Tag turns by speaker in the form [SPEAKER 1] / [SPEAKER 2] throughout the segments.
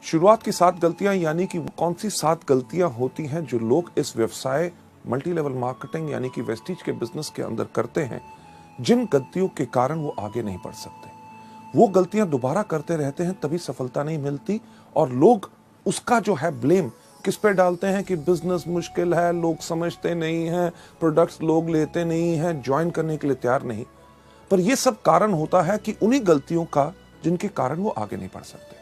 [SPEAKER 1] शुरुआत की 7 गलतियां, यानी कि कौन सी 7 गलतियां होती हैं जो लोग इस व्यवसाय मल्टी लेवल मार्केटिंग यानी कि वेस्टीज के बिजनेस के अंदर करते हैं, जिन गलतियों के कारण वो आगे नहीं बढ़ सकते। वो गलतियां दोबारा करते रहते हैं, तभी सफलता नहीं मिलती। और लोग उसका जो है ब्लेम किस पे डालते हैं कि बिजनेस मुश्किल है, लोग समझते नहीं हैं, प्रोडक्ट्स लोग लेते नहीं हैं, ज्वाइन करने के लिए तैयार नहीं। पर यह सब कारण होता है कि उन्हीं गलतियों का जिनके कारण वो आगे नहीं बढ़ सकते।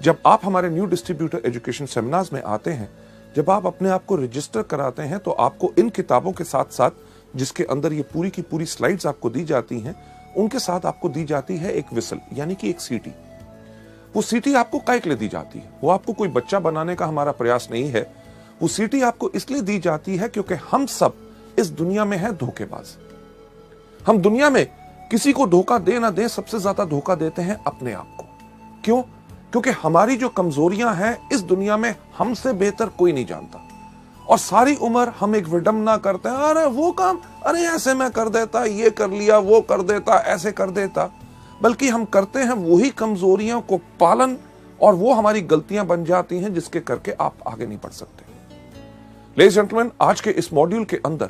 [SPEAKER 1] जब आप हमारे न्यू डिस्ट्रीब्यूटर एजुकेशन सेमिनार्स में आते हैं, जब आप अपने आप को रजिस्टर कराते हैं, तो आपको इन किताबों के साथ साथ, जिसके अंदर ये पूरी की पूरी स्लाइड्स आपको दी जाती हैं, उनके साथ आपको दी जाती है एक विसल यानी कि एक सीटी। वो सीटी आपको काहे के लिए दी जाती है? वो आपको कोई बच्चा बनाने का हमारा प्रयास नहीं है। वो सीटी आपको इसलिए दी जाती है क्योंकि हम सब इस दुनिया में हैं धोखेबाज। हम दुनिया में किसी को धोखा दे ना दे, सबसे ज्यादा धोखा देते हैं अपने आप को। क्यों? क्योंकि हमारी जो कमजोरियां हैं इस दुनिया में हमसे बेहतर कोई नहीं जानता। और सारी उम्र हम एक विडंबना करते हैं, अरे वो काम, अरे ऐसे मैं कर देता, ये कर लिया, वो कर देता, ऐसे कर देता। बल्कि हम करते हैं वही कमजोरियों को पालन, और वो हमारी गलतियां बन जाती हैं जिसके करके आप आगे नहीं बढ़ सकते। लेडीज एंड जेंटलमैन, आज के इस मॉड्यूल के अंदर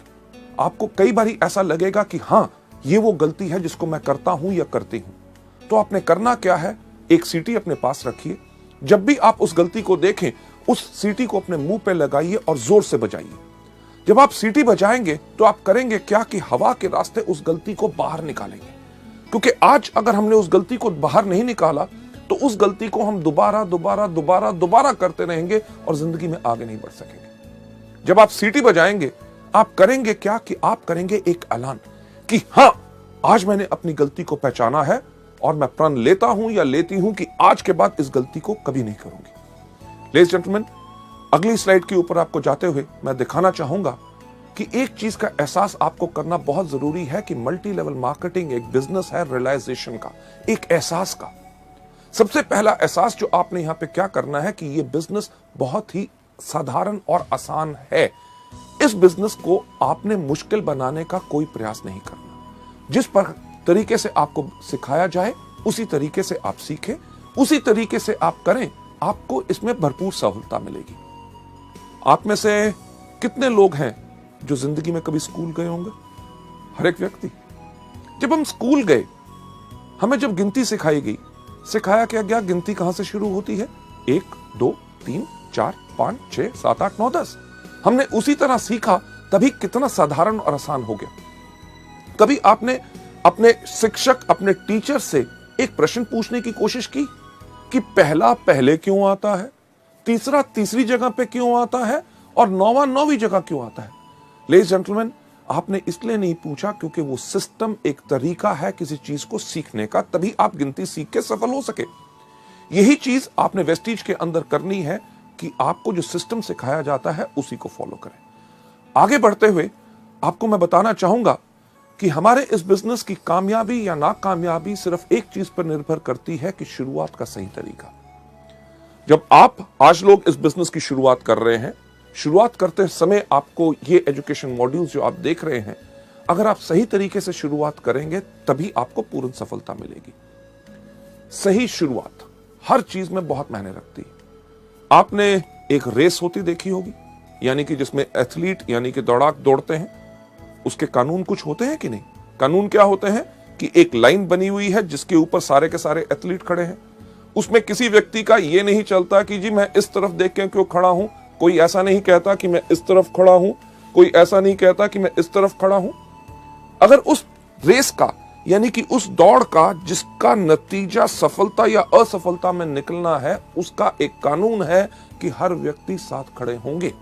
[SPEAKER 1] आपको कई बार ऐसा लगेगा कि हाँ, ये वो गलती है जिसको मैं करता हूं या करती हूं। तो आपने करना क्या है? एक सीटी अपने पास रखिए। जब भी आप उस गलती को देखें, उस सीटी को अपने मुंह पे लगाइए और जोर से बजाइए। जब आप सीटी बजाएंगे तो आप करेंगे क्या कि हवा के रास्ते उस गलती को बाहर निकालेंगे। क्योंकि आज अगर हमने उस गलती को बाहर नहीं निकाला तो उस गलती को हम दोबारा करते रहेंगे और जिंदगी में आगे नहीं बढ़ सकेंगे। जब आप सीटी बजाएंगे, आप करेंगे क्या कि आप करेंगे एक ऐलान कि हाँ, आज मैंने अपनी गलती को पहचाना है और मैं प्रण लेता हूं या लेती हूं कि आज के बाद इस गलती को कभी नहीं करूंगी। लेडीज जेंटलमैन, अगली स्लाइड के ऊपर आपको जाते हुए मैं दिखाना चाहूंगा कि एक चीज का एहसास आपको करना बहुत जरूरी है कि मल्टी लेवल मार्केटिंग एक बिजनेस है रियलाइजेशन का, एक एहसास का। सबसे पहला एहसास जो आपने यहां पे क्या करना है कि यह बिजनेस बहुत ही साधारण और आसान है। इस बिजनेस को आपने मुश्किल बनाने का कोई प्रयास नहीं करना। जिस तरीके से आपको सिखाया जाए उसी तरीके से आप सीखें, उसी तरीके से आप करें, आपको इसमें भरपूर सफलता मिलेगी। आप में से कितने लोग हैं जो जिंदगी में कभी स्कूल गए होंगे? हर एक व्यक्ति। जब हम स्कूल गए, हमें जब गिनती सिखाई गई, सिखाया क्या गया गिनती कहां से शुरू होती है? 1 2 3 4 5 6 7 8 9 10। हमने उसी तरह सीखा, तभी कितना साधारण और आसान हो गया। कभी आपने अपने शिक्षक, अपने टीचर से एक प्रश्न पूछने की कोशिश की कि पहला पहले क्यों आता है, तीसरा तीसरी जगह पे क्यों आता है, और नौवां नौवीं जगह क्यों आता है? लेडीज जेंटलमैन, आपने इसलिए नहीं पूछा क्योंकि वो सिस्टम एक तरीका है किसी चीज को सीखने का, तभी आप गिनती सीख के सफल हो सके। यही चीज आपने वेस्टीज के अंदर करनी है कि आपको जो सिस्टम सिखाया जाता है उसी को फॉलो करें। आगे बढ़ते हुए आपको मैं बताना चाहूंगा कि हमारे इस बिजनेस की कामयाबी या नाकामयाबी सिर्फ एक चीज पर निर्भर करती है कि शुरुआत का सही तरीका। जब आप आज लोग इस बिजनेस की शुरुआत कर रहे हैं, शुरुआत करते समय आपको ये एजुकेशन मॉड्यूल्स जो आप देख रहे हैं, अगर आप सही तरीके से शुरुआत करेंगे तभी आपको पूर्ण सफलता मिलेगी। सही शुरुआत हर चीज में बहुत मायने रखती है। आपने एक रेस होती देखी होगी, यानी कि जिसमें एथलीट यानी कि दौड़ाक दौड़ते हैं, उसके कानून कुछ होते हैं कि नहीं? कानून क्या होते हैं कि एक लाइन बनी हुई है जिसके ऊपर सारे के सारे एथलीट खड़े हैं। उसमें किसी व्यक्ति का ये नहीं चलता कि जी मैं इस तरफ देख के क्यों खड़ा हूं, कोई ऐसा नहीं कहता कि मैं इस तरफ खड़ा हूं, कोई ऐसा नहीं कहता कि मैं इस तरफ खड़ा हूं। अगर उस रेस का यानी कि उस दौड़ का जिसका नतीजा सफलता या असफलता में निकलना है, उसका एक कानून है कि हर व्यक्ति साथ खड़े होंगे।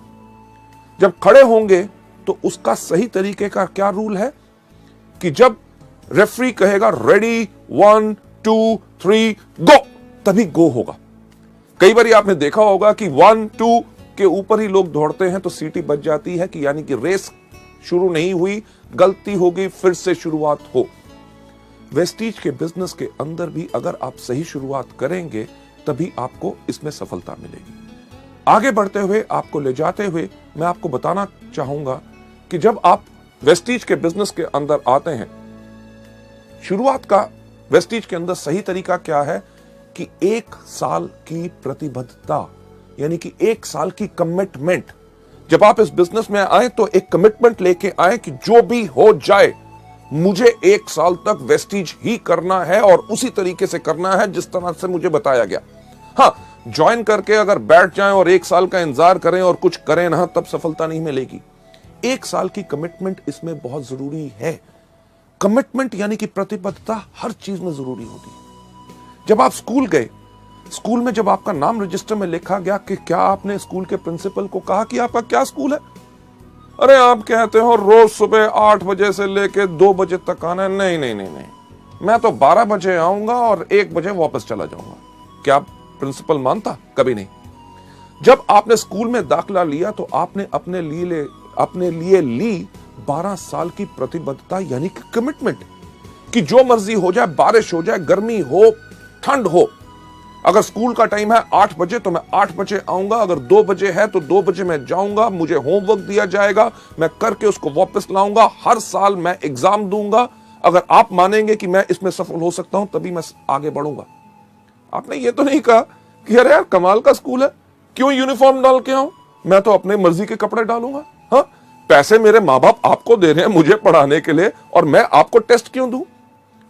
[SPEAKER 1] जब खड़े होंगे तो उसका सही तरीके का क्या रूल है कि जब रेफरी कहेगा रेडी 1 2 3 गो, तभी गो होगा। कई बार आपने देखा होगा कि 1 2 के ऊपर ही लोग दौड़ते हैं तो सीटी बज जाती है कि यानी कि रेस शुरू नहीं हुई, गलती हो गई, फिर से शुरुआत हो। वेस्टीज के बिजनेस के अंदर भी अगर आप सही शुरुआत करेंगे तभी आपको इसमें सफलता मिलेगी। आगे बढ़ते हुए, आपको ले जाते हुए मैं आपको बताना चाहूंगा कि जब आप वेस्टीज के बिजनेस के अंदर आते हैं, शुरुआत का वेस्टीज के अंदर सही तरीका क्या है कि 1 साल की प्रतिबद्धता यानी कि 1 साल की कमिटमेंट। जब आप इस बिजनेस में आए तो एक कमिटमेंट लेके आए कि जो भी हो जाए मुझे 1 साल तक वेस्टीज ही करना है और उसी तरीके से करना है जिस तरह से मुझे बताया गया। हाँ, ज्वाइन करके अगर बैठ जाएं और 1 साल का इंतजार करें और कुछ करें ना, तब सफलता नहीं मिलेगी। 1 साल की कमिटमेंट इसमें बहुत जरूरी है। कमिटमेंट यानी कि प्रतिबद्धता हर चीज में जरूरी होती है। जब आप स्कूल गए, स्कूल में जब आपका नाम रजिस्टर में लिखा गया कि क्या आपने स्कूल के प्रिंसिपल को कहा कि आपका क्या स्कूल है? अरे आप कहते हो रोज सुबह 8 बजे से लेके 2 बजे तक आना है। नहीं नहीं नहीं नहीं, मैं तो 12 बजे आऊंगा और 1 बजे वापस चला जाऊंगा। क्या प्रिंसिपल मानता? कभी नहीं। जब आपने स्कूल में दाखिला लिया तो आपने अपने लिए ली 12 साल की प्रतिबद्धता यानी कि कमिटमेंट कि जो मर्जी हो जाए, बारिश हो जाए, गर्मी हो, ठंड हो, अगर स्कूल का टाइम है 8 बजे तो मैं 8 बजे आऊंगा, अगर 2 बजे है तो 2 बजे मैं जाऊंगा, मुझे होमवर्क दिया जाएगा, मैं करके उसको वापस लाऊंगा, हर साल मैं एग्जाम दूंगा। अगर आप मानेंगे कि मैं इसमें सफल हो सकता हूं तभी मैं आगे बढ़ूंगा। आपने ये तो नहीं कहा कि अरे यार कमाल का स्कूल है, क्यों यूनिफॉर्म डाल के आऊं, मैं तो अपने मर्जी के कपड़े डालूंगा। हाँ, पैसे मेरे माँ बाप आपको दे रहे हैं मुझे पढ़ाने के लिए और मैं आपको टेस्ट क्यों दूं?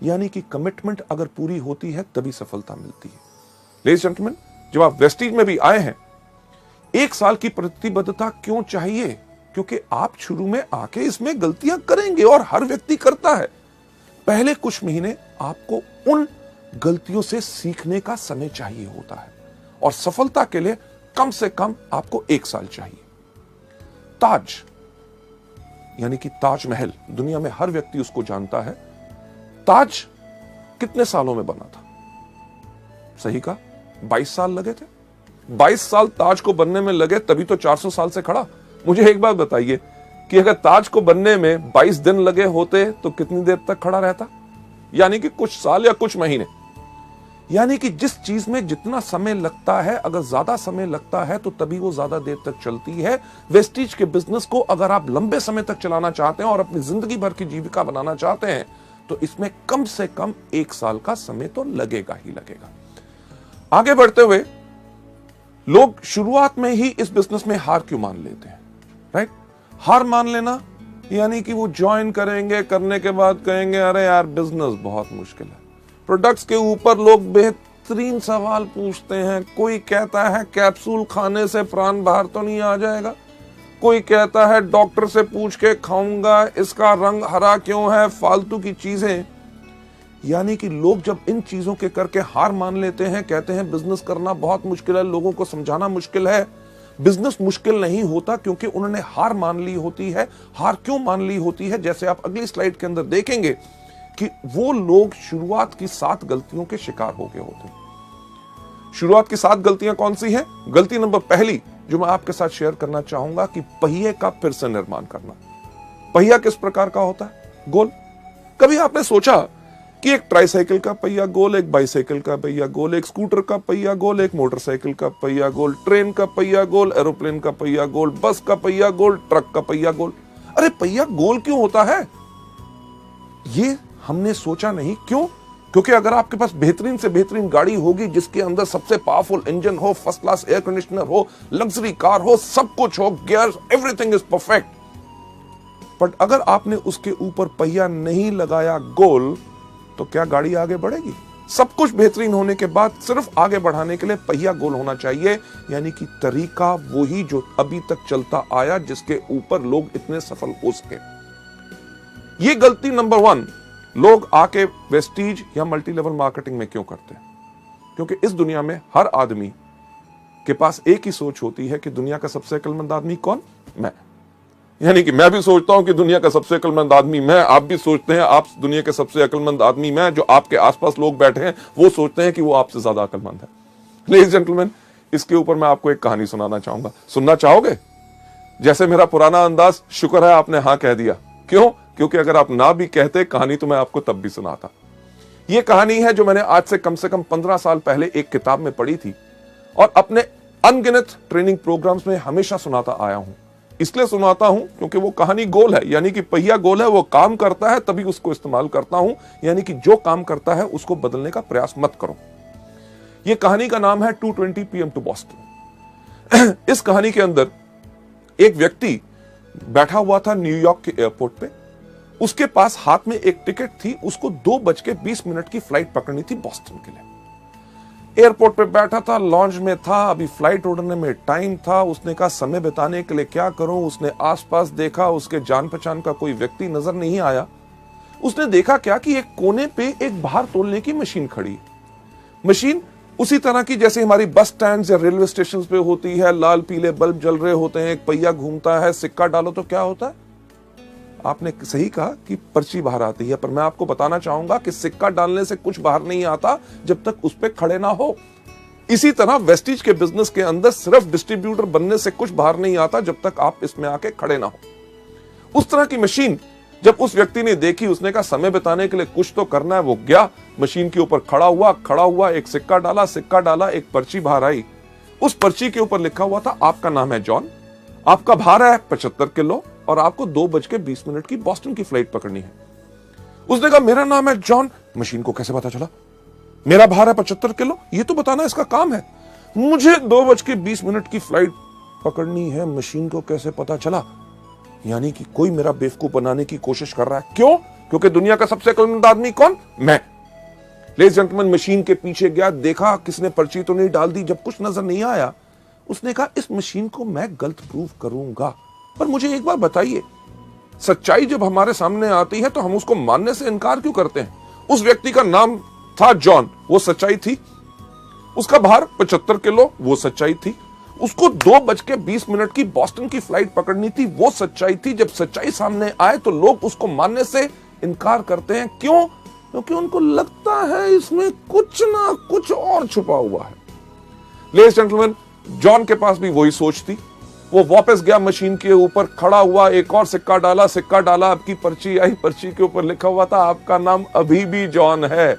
[SPEAKER 1] यानी कि कमिटमेंट अगर पूरी होती है तभी सफलता मिलती है। लेडीज जेंटलमैन, जब आप वेस्टीज में भी आए हैं, 1 साल की प्रतिबद्धता क्यों चाहिए? क्योंकि आप शुरू में आके इसमें गलतियां करेंगे और हर व्यक्ति करता है। पहले कुछ महीने आपको उन गलतियों से सीखने का समय चाहिए होता है और सफलता के लिए कम से कम आपको 1 साल चाहिए। ताज यानी कि ताजमहल, दुनिया में हर व्यक्ति उसको जानता है। ताज कितने सालों में बना था? सही कहा, 22 साल लगे थे। 22 साल ताज को बनने में लगे, तभी तो 400 साल से खड़ा। मुझे एक बात बताइए कि अगर ताज को बनने में 22 दिन लगे होते तो कितनी देर तक खड़ा रहता? यानी कि कुछ साल या कुछ महीने। यानी कि जिस चीज में जितना समय लगता है, अगर ज्यादा समय लगता है तो तभी वो ज्यादा देर तक चलती है। वेस्टीज के बिजनेस को अगर आप लंबे समय तक चलाना चाहते हैं और अपनी जिंदगी भर की जीविका बनाना चाहते हैं तो इसमें कम से कम 1 साल का समय तो लगेगा ही लगेगा। आगे बढ़ते हुए लोग शुरुआत में ही इस बिजनेस में हार क्यों मान लेते हैं? राइट, हार मान लेना यानी कि वो ज्वाइन करेंगे, करने के बाद कहेंगे अरे यार बिजनेस बहुत मुश्किल है। प्रोडक्ट्स के ऊपर लोग बेहतरीन सवाल पूछते हैं। कोई कहता है कैप्सूल खाने से प्राण बाहर तो नहीं आ जाएगा, कोई कहता है डॉक्टर से पूछ के खाऊंगा, इसका रंग हरा क्यों है, फालतू की चीजें। यानी कि लोग जब इन चीजों के करके हार मान लेते हैं, कहते हैं बिजनेस करना बहुत मुश्किल है, लोगों को समझाना मुश्किल है। बिजनेस मुश्किल नहीं होता क्योंकि उन्होंने हार मान ली होती है। हार क्यों मान ली होती है? जैसे आप अगली स्लाइड के अंदर देखेंगे कि वो लोग शुरुआत की 7 गलतियों के शिकार हो गए होते हैं। शुरुआत की 7 गलतियां कौन सी हैं? गलती नंबर पहली जो मैं आपके साथ शेयर करना चाहूंगा कि पहिए का फिर से निर्माण करना। पहिया किस प्रकार का होता है? गोल। कभी आपने सोचा कि एक ट्राइसाइकिल का पहिया गोल, एक बाइसाइकिल का पहिया गोल, एक स्कूटर का पहिया गोल, एक मोटरसाइकिल का पहिया गोल, ट्रेन का पहिया गोल, एरोप्लेन का पहिया गोल, बस का पहिया गोल, ट्रक का पहिया गोल। अरे पहिया गोल क्यों होता है? ये हमने सोचा नहीं। क्यों? क्योंकि अगर आपके पास बेहतरीन से बेहतरीन गाड़ी होगी जिसके अंदर सबसे पावरफुल इंजन हो, फर्स्ट क्लास एयर कंडीशनर हो, लग्जरी कार हो, सब कुछ हो, gear, everything is perfect, but अगर आपने उसके ऊपर पहिया नहीं लगाया गोल तो क्या गाड़ी आगे बढ़ेगी? सब कुछ बेहतरीन होने के बाद सिर्फ आगे बढ़ाने के लिए पहिया गोल होना चाहिए। यानी कि तरीका वही जो अभी तक चलता आया, जिसके ऊपर लोग इतने सफल हो सके। ये गलती नंबर 1 लोग आके वेस्टीज या मल्टी लेवल मार्केटिंग में क्यों करते हैं? क्योंकि इस दुनिया में हर आदमी के पास एक ही सोच होती है कि दुनिया का सबसे अक्लमंद आदमी कौन? मैं। यानी कि मैं भी सोचता हूं कि दुनिया का सबसे अक्लमंद आदमी मैं, आप भी सोचते हैं आप दुनिया के सबसे अक्लमंद आदमी मैं। जो आपके आसपास लोग बैठे हैं वो सोचते हैं कि वो आपसे ज्यादा अक्लमंद है। लेडीज जेंटलमैन, इसके ऊपर मैं आपको एक कहानी सुनाना चाहूंगा। सुनना चाहोगे? जैसे मेरा पुराना अंदाज, शुक्र है आपने हाँ कह दिया। क्यों? क्योंकि अगर आप ना भी कहते कहानी तो मैं आपको तब भी सुनाता। यह कहानी है जो मैंने आज से कम 15 साल पहले एक किताब में पढ़ी थी और अपने अनगिनत ट्रेनिंग प्रोग्राम्स में हमेशा सुनाता आया हूं। इसलिए सुनाता हूं क्योंकि वो कहानी गोल है, यानी कि पहिया गोल है, वो काम करता है तभी उसको इस्तेमाल करता हूं। यानी कि जो काम करता है उसको बदलने का प्रयास मत करो। यह कहानी का नाम है 2:20 PM टू बॉस्टन। इस कहानी के अंदर एक व्यक्ति बैठा हुआ था न्यूयॉर्क के एयरपोर्ट पे। उसके पास हाथ में एक टिकट थी, उसको 2:20 की फ्लाइट पकड़नी थी बॉस्टन के लिए। एयरपोर्ट पे बैठा था, लॉन्च में था, अभी फ्लाइट उड़ने में टाइम था। उसने कहा समय बिताने के लिए क्या करूं। उसने आसपास देखा, उसके जान पहचान का कोई व्यक्ति नजर नहीं आया। उसने देखा क्या कि एक कोने पे एक भार तोलने की मशीन खड़ी है। मशीन उसी तरह की जैसे हमारी बस स्टैंड या रेलवे स्टेशन पे होती है, लाल पीले बल्ब जल रहे होते हैं, एक पहिया घूमता है, सिक्का डालो तो क्या होता है। आपने सही कहा कि पर्ची बाहर आती है, पर मैं आपको बताना चाहूंगा कि सिक्का डालने से कुछ बाहर नहीं आता जब तक उस पर खड़े ना हो। इसी तरह वेस्टीज के बिजनेस के अंदर सिर्फ डिस्ट्रीब्यूटर बनने से कुछ बाहर नहीं आता जब तक आप इसमें आके खड़े ना हो। उस तरह की मशीन जब उस व्यक्ति ने देखी, उसने कहा समय बिताने के लिए कुछ तो करना है। वो गया मशीन के ऊपर, खड़ा हुआ एक सिक्का डाला, एक पर्ची बाहर आई। उस पर्ची के ऊपर लिखा हुआ था आपका नाम है जॉन, आपका भार है 75 किलो और आपको 2:20 की बॉस्टन की फ्लाइट पकड़नी है। उसने कहा मेरा नाम है जॉन। मशीन को कैसे पता चला मेरा भार है 75 किलो? ये तो बताना इसका काम है। मुझे 2:20 की फ्लाइट पकड़नी है, मशीन को कैसे पता चला? यानी कि कोई मेरा बेवकूफ बनाने की कोशिश कर रहा है। क्यों? क्योंकि दुनिया का सबसे अक्लमंद आदमी कौन? मैं। लेडीज जेंटलमैन, मशीन के पीछे गया, देखा किसने पर्ची तो नहीं डाल दी। जब कुछ नजर नहीं आया, उसने कहा इस मशीन को मैं गलत प्रूव करूंगा। पर मुझे एक बार बताइए, सच्चाई जब हमारे सामने आती है तो हम उसको मानने से इनकार क्यों करते हैं? उस व्यक्ति का नाम था जॉन, वो सच्चाई थी। उसका भार 75 किलो, वो सच्चाई थी। उसको 2:20 की बॉस्टन की फ्लाइट पकड़नी थी, वो सच्चाई थी। जब सच्चाई सामने आए तो लोग उसको मानने से इनकार करते हैं। क्यों? क्योंकि उनको लगता है इसमें कुछ ना कुछ और छुपा हुआ है। लेडीज जेंटलमैन, जॉन के पास भी वही सोच थी। वो वापस गया मशीन के ऊपर, खड़ा हुआ, एक और सिक्का डाला, आपकी पर्ची आई। पर्ची के ऊपर लिखा हुआ था आपका नाम अभी भी जॉन है,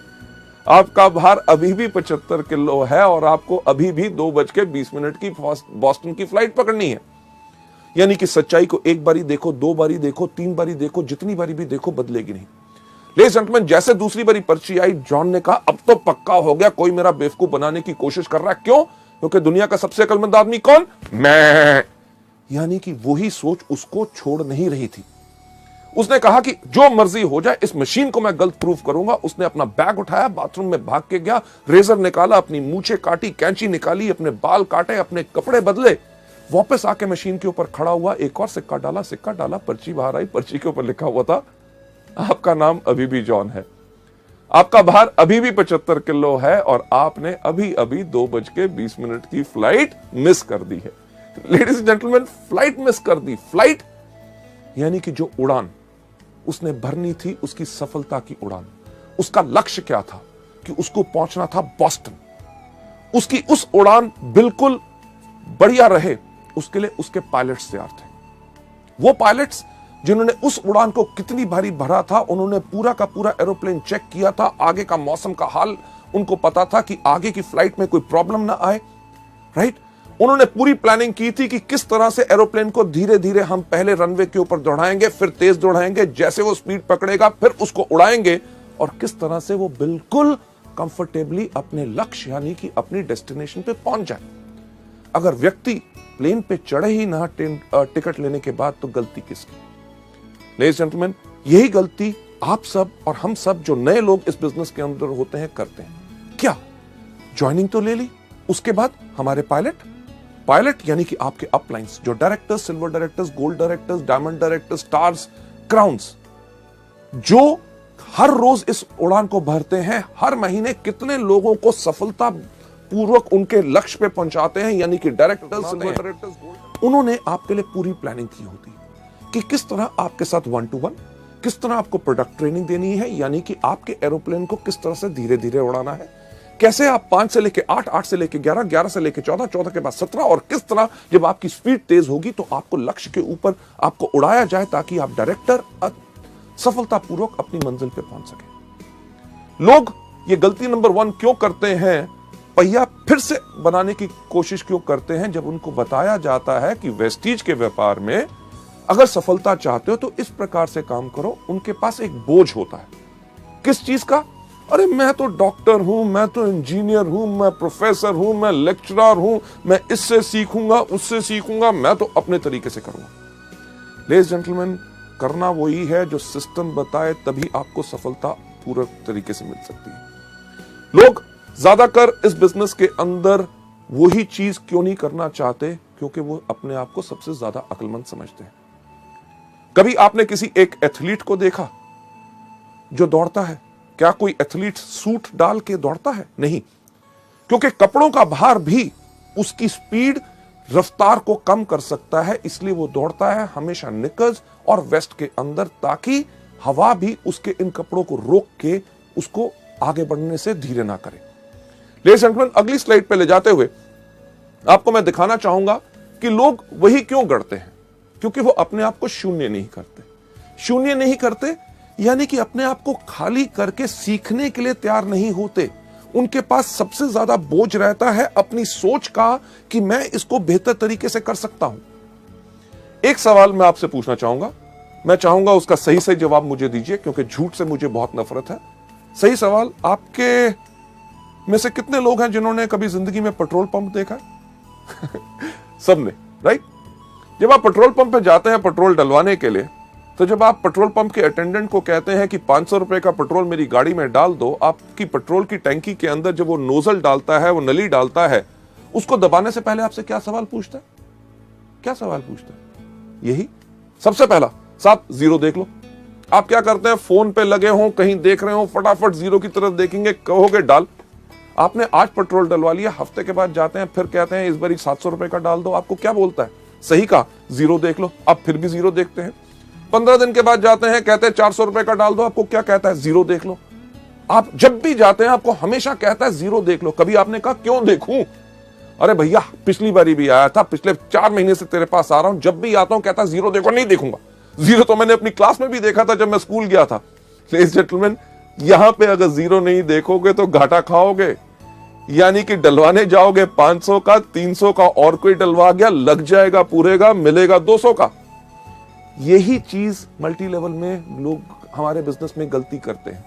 [SPEAKER 1] आपका भार अभी भी 75 किलो है और आपको अभी भी 2:20 की बॉस्टन की फ्लाइट पकड़नी है। यानी कि सच्चाई को एक बारी देखो, 2 बारी देखो, 3 बारी देखो, जितनी बारी भी देखो बदलेगी नहीं। लेडीज जेंटलमैन, जैसे दूसरी बारी पर्ची आई, जॉन ने कहा अब तो पक्का हो गया, कोई मेरा बेवकूफ बनाने की कोशिश कर रहा है। क्यों? क्योंकि दुनिया का सबसे अक्लमंद आदमी कौन? मैं। यानी कि वही सोच उसको छोड़ नहीं रही थी। उसने कहा कि जो मर्जी हो जाए, इस मशीन को मैं गलत प्रूफ करूंगा। उसने अपना बैग उठाया, बाथरूम में भाग के गया, रेजर निकाला, अपनी मूछें काटी, कैंची निकाली, अपने बाल काटे, अपने कपड़े बदले, वापस आके मशीन के ऊपर खड़ा हुआ, एक और सिक्का डाला, पर्ची बाहर आई। पर्ची के ऊपर लिखा हुआ था आपका नाम अभी भी जॉन है, आपका भार अभी भी 75 किलो है और आपने अभी अभी 2:20 की फ्लाइट मिस कर दी है। Ladies and gentleman, flight miss कर दी। फ्लाइट यानी कि जो उड़ान उसने भरनी थी, उसकी सफलता की उड़ान, उसका लक्ष्य क्या था कि उसको पहुंचना था बॉस्टन। उसकी उस उड़ान बिल्कुल बढ़िया रहे, उसके लिए उसके पायलट्स तैयार थे। वो पायलट्स जिन्होंने उस उड़ान को कितनी भारी भरा था, उन्होंने पूरा का पूरा एरोप्लेन चेक किया था, आगे का मौसम का हाल उनको पता था कि आगे की फ्लाइट में कोई प्रॉब्लम ना आए। राइट? उन्होंने पूरी प्लानिंग की थी कि किस तरह से एरोप्लेन को धीरे धीरे हम पहले रनवे के ऊपर दौड़ाएंगे, फिर तेज दौड़ाएंगे, जैसे वो स्पीड पकड़ेगा फिर उसको उड़ाएंगे और किस तरह से वो बिल्कुल कंफर्टेबली अपने लक्ष्य यानी कि अपनी डेस्टिनेशन पे पहुंच जाए। अगर व्यक्ति प्लेन पे चढ़े ही ना टिकट लेने के बाद, तो गलती किसकी? लेडीज जेंटलमैन, यही गलती आप सब और हम सब जो नए लोग इस बिजनेस के अंदर होते हैं करते हैं। क्या? ज्वाइनिंग तो ले ली, उसके बाद हमारे पायलट यानी कि आपके अपलाइंस, जो directors, silver directors, gold directors, diamond directors, stars, crowns, जो हर रोज इस उड़ान को भरते हैं, हर महीने कितने लोगों को सफलता पूर्वक उनके लक्ष्य पे पहुंचाते हैं, यानी कि डायरेक्टर्स, सिल्वर डायरेक्टर्स, गोल्ड, उन्होंने आपके लिए पूरी प्लानिंग की होती है कि किस तरह आपके साथ 1-to-1, किस तरह आपको प्रोडक्ट ट्रेनिंग देनी है, यानी कि आपके एरोप्लेन को किस तरह से धीरे धीरे उड़ाना है, कैसे आप 5 से लेके 8, 8 से लेके 11, 11 से लेके 14, 14 के बाद 17 और किस तरह जब आपकी स्पीड तेज होगी तो आपको लक्ष्य के ऊपर आपको उड़ाया जाए ताकि आप डायरेक्टर सफलतापूर्वक अपनी मंजिल पे पहुंच सके। लोग ये गलती नंबर 1 क्यों करते हैं? पहिया फिर से बनाने की कोशिश क्यों करते हैं? जब उनको बताया जाता है कि वेस्टीज के व्यापार में अगर सफलता चाहते हो तो इस प्रकार से काम करो, उनके पास एक बोझ होता है। किस चीज का? अरे मैं तो डॉक्टर हूं, मैं तो इंजीनियर हूं, मैं प्रोफेसर हूं, मैं लेक्चरर हूं, मैं इससे सीखूंगा, उससे सीखूंगा, मैं तो अपने तरीके से करूंगा। लेडीज जेंटलमैन, करना वही है जो सिस्टम बताए, तभी आपको सफलता पूरे तरीके से मिल सकती है। लोग ज्यादातर इस बिजनेस के अंदर वही चीज क्यों नहीं करना चाहते? क्योंकि वो अपने आप को सबसे ज्यादा अक्लमंद समझते हैं। कभी आपने किसी एक एथलीट को देखा जो दौड़ता है? क्या कोई एथलीट सूट डाल के दौड़ता है? नहीं, क्योंकि कपड़ों का भार भी उसकी स्पीड, रफ्तार को कम कर सकता है, इसलिए वो दौड़ता है हमेशा निकर्स और वेस्ट के अंदर, ताकि हवा भी उसके इन कपड़ों को रोक के उसको आगे बढ़ने से धीरे ना करे। लेडीज एंड जेंटलमैन, अगली स्लाइड पे ले जाते हुए आपको मैं दिखाना चाहूंगा कि लोग वही क्यों करते हैं। क्योंकि वो अपने आप को शून्य नहीं करते। शून्य नहीं करते यानी कि अपने आप को खाली करके सीखने के लिए तैयार नहीं होते। उनके पास सबसे ज्यादा बोझ रहता है अपनी सोच का कि मैं इसको बेहतर तरीके से कर सकता हूं। एक सवाल मैं आपसे पूछना चाहूंगा, मैं चाहूंगा उसका सही सही जवाब मुझे दीजिए, क्योंकि झूठ से मुझे बहुत नफरत है। सही सवाल, आपके में से कितने लोग हैं जिन्होंने कभी जिंदगी में पेट्रोल पंप देखा है? सबने, राइट? जब आप पेट्रोल पंप पे जाते हैं पेट्रोल डलवाने के लिए, तो जब आप पेट्रोल पंप के अटेंडेंट को कहते हैं कि 500 रुपए का पेट्रोल मेरी गाड़ी में डाल दो, आपकी पेट्रोल की टंकी के अंदर जब वो नोजल डालता है, वो नली डालता है, उसको दबाने से पहले आपसे क्या सवाल पूछता है? क्या सवाल पूछता है? यही सबसे पहला, साहब जीरो देख लो। आप क्या करते हैं? फोन पे लगे हो, कहीं देख रहे हो, फटाफट जीरो की तरफ देखेंगे, कहोगे डाल। आपने आज पेट्रोल डलवा लिया, हफ्ते के बाद जाते हैं, फिर कहते हैं इस बार 700 रुपए का डाल दो। आपको क्या बोलता है? सही कहा, जीरो देख लो। आप फिर भी जीरो देखते हैं। 15 दिन के बाद जाते हैं, कहते हैं 400 रुपए का डाल दो। आपको क्या कहता है? जीरो देख लो। आप जब भी जाते हैं आपको हमेशा कहता है जीरो देख लो। कभी आपने कहा क्यों देखूं? अरे भैया पिछली बारी भी आया था, पिछले 4 महीने से तेरे पास आ रहा हूं, जब भी आता हूं कहता है जीरो देखो। नहीं देखूंगा। जीरो तो मैंने अपनी क्लास में भी देखा था जब मैं स्कूल गया था। लेडीज जेंटलमैन, यहां पे अगर जीरो नहीं देखोगे तो घाटा खाओगे। यानी कि डलवाने जाओगे 500 का, 300 का, और कोई डलवा गया, लग जाएगा पूरे का, मिलेगा 200 का। यही चीज मल्टी लेवल में लोग हमारे बिजनेस में गलती करते हैं